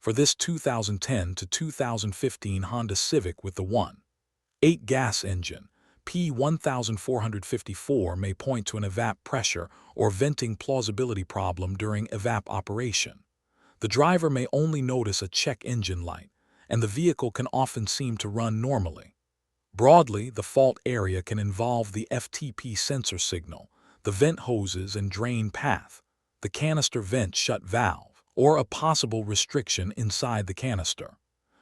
For this 2010 to 2015 Honda Civic with the 1.8 gas engine, P1454 may point to an evap pressure or venting plausibility problem during evap operation. The driver may only notice a check engine light, and the vehicle can often seem to run normally. Broadly, the fault area can involve the FTP sensor signal, the vent hoses and drain path, the canister vent shut valve, or a possible restriction inside the canister.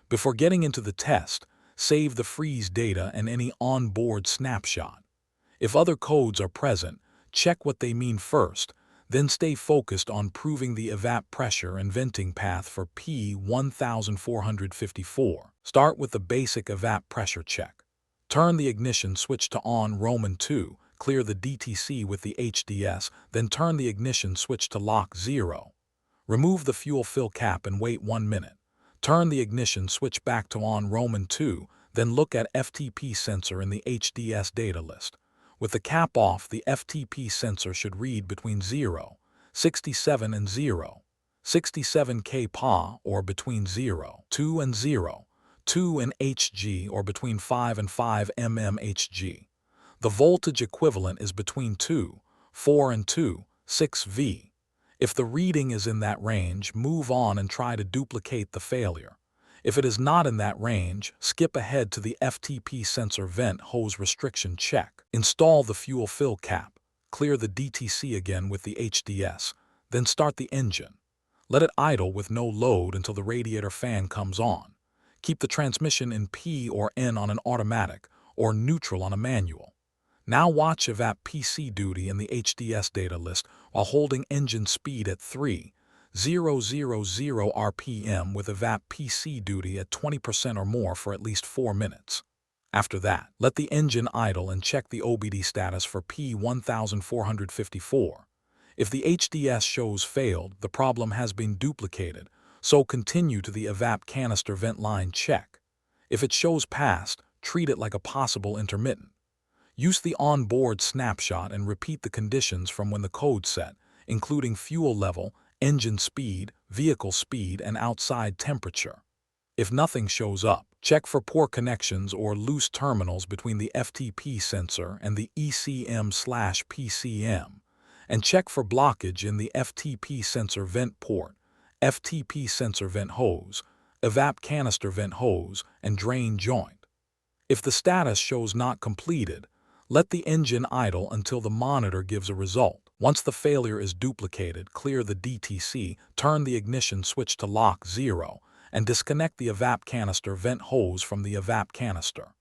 Before getting into the test, save the freeze data and any onboard snapshot. If other codes are present, check what they mean first, then stay focused on proving the evap pressure and venting path for P1454. Start with the basic evap pressure check. Turn the ignition switch to on Roman 2, clear the DTC with the HDS, then turn the ignition switch to lock 0. Remove the fuel fill cap and wait 1 minute. Turn the ignition switch back to on Roman 2, then look at FTP sensor in the HDS data list. With the cap off, the FTP sensor should read between 0.67 and 0.67 kPa or between 0.2 and 0.2 in Hg or between 5 and 5 mmHg. The voltage equivalent is between 2.4 and 2.6 V. If the reading is in that range, move on and try to duplicate the failure. If it is not in that range, skip ahead to the FTP sensor vent hose restriction check. Install the fuel fill cap, clear the DTC again with the HDS, then start the engine. Let it idle with no load until the radiator fan comes on. Keep the transmission in P or N on an automatic or neutral on a manual. Now watch evap PC duty in the HDS data list while holding engine speed at 3,000 RPM with evap PC duty at 20% or more for at least 4 minutes. After that, let the engine idle and check the OBD status for P1454. If the HDS shows failed, the problem has been duplicated, so continue to the evap canister vent line check. If it shows passed, treat it like a possible intermittent. Use the onboard snapshot and repeat the conditions from when the code set, including fuel level, engine speed, vehicle speed, and outside temperature. If nothing shows up, check for poor connections or loose terminals between the FTP sensor and the ECM/PCM, and check for blockage in the FTP sensor vent port, FTP sensor vent hose, evap canister vent hose, and drain joint. If the status shows not completed, let the engine idle until the monitor gives a result. Once the failure is duplicated, clear the DTC, turn the ignition switch to lock 0, and disconnect the evap canister vent hose from the evap canister.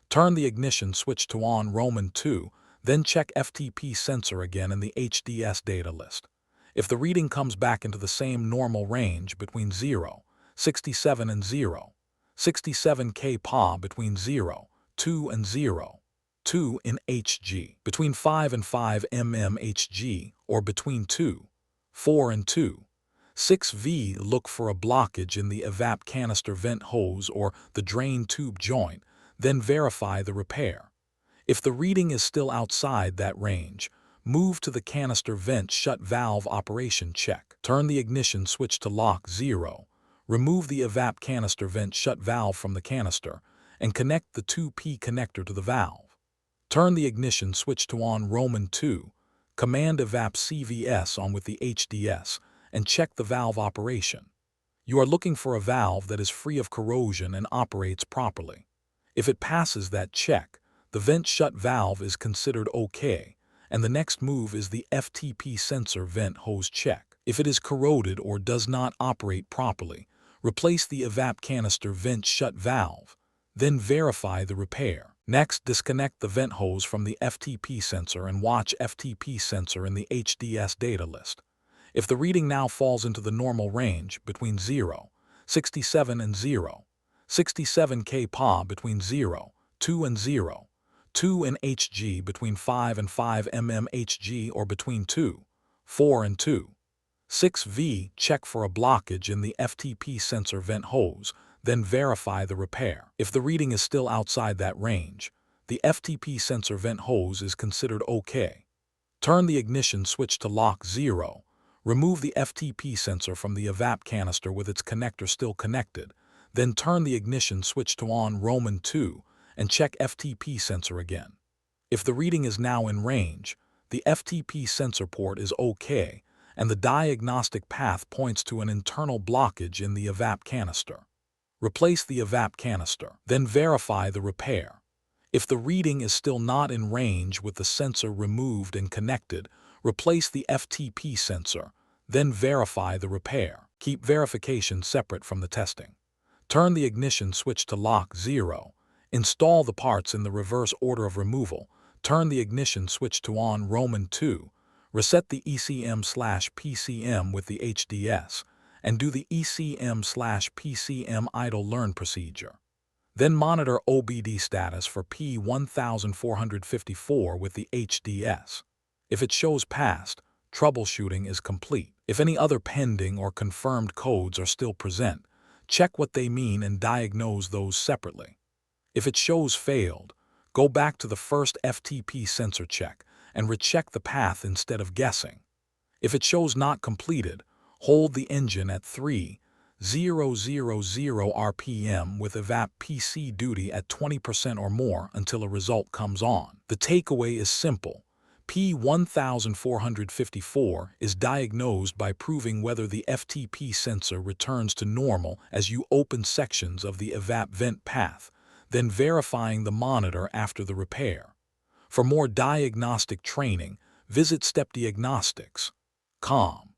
Turn the ignition switch to on Roman 2, then check FTP sensor again in the HDS data list. If the reading comes back into the same normal range between 0.67 and 0.67 kPa between 0.2 and 0.2 in Hg, between 5 and 5 mmHg, or between 2.4 and 2.6 V, look for a blockage in the evap canister vent hose or the drain tube joint, then verify the repair. If the reading is still outside that range, move to the canister vent shut valve operation check. Turn the ignition switch to lock 0, remove the evap canister vent shut valve from the canister, and connect the 2P connector to the valve. Turn the ignition switch to on Roman 2, command evap CVS on with the HDS, and check the valve operation. You are looking for a valve that is free of corrosion and operates properly. If it passes that check, the vent shut valve is considered okay, and the next move is the FTP sensor vent hose check. If it is corroded or does not operate properly, replace the evap canister vent shut valve, then verify the repair. Next, disconnect the vent hose from the FTP sensor and watch FTP sensor in the HDS data list. If the reading now falls into the normal range between 0.67 and 0.67 kPa between 0.2 and 0.2 in Hg between 5 and 5 mmHg or between 2.4 and 2.6 V, check for a blockage in the FTP sensor vent hose, then verify the repair. If the reading is still outside that range, the FTP sensor vent hose is considered okay. Turn the ignition switch to lock 0, Remove the FTP sensor from the EVAP canister with its connector still connected, then turn the ignition switch to on Roman 2 and check FTP sensor again. If the reading is now in range, the FTP sensor port is OK, and the diagnostic path points to an internal blockage in the EVAP canister. Replace the EVAP canister, then verify the repair. If the reading is still not in range with the sensor removed and connected, replace the FTP sensor, then verify the repair. Keep verification separate from the testing. Turn the ignition switch to lock 0. Install the parts in the reverse order of removal. Turn the ignition switch to on Roman 2. Reset the ECM/PCM with the HDS, and do the ECM/PCM idle learn procedure. Then monitor OBD status for P1454 with the HDS. If it shows passed, troubleshooting is complete. If any other pending or confirmed codes are still present, check what they mean and diagnose those separately. If it shows failed, go back to the first FTP sensor check and recheck the path instead of guessing. If it shows not completed, hold the engine at 3,000 RPM with EVAP PC duty at 20% or more until a result comes on. The takeaway is simple. P1454 is diagnosed by proving whether the FTP sensor returns to normal as you open sections of the EVAP vent path, then verifying the monitor after the repair. For more diagnostic training, visit stepdiagnostics.com.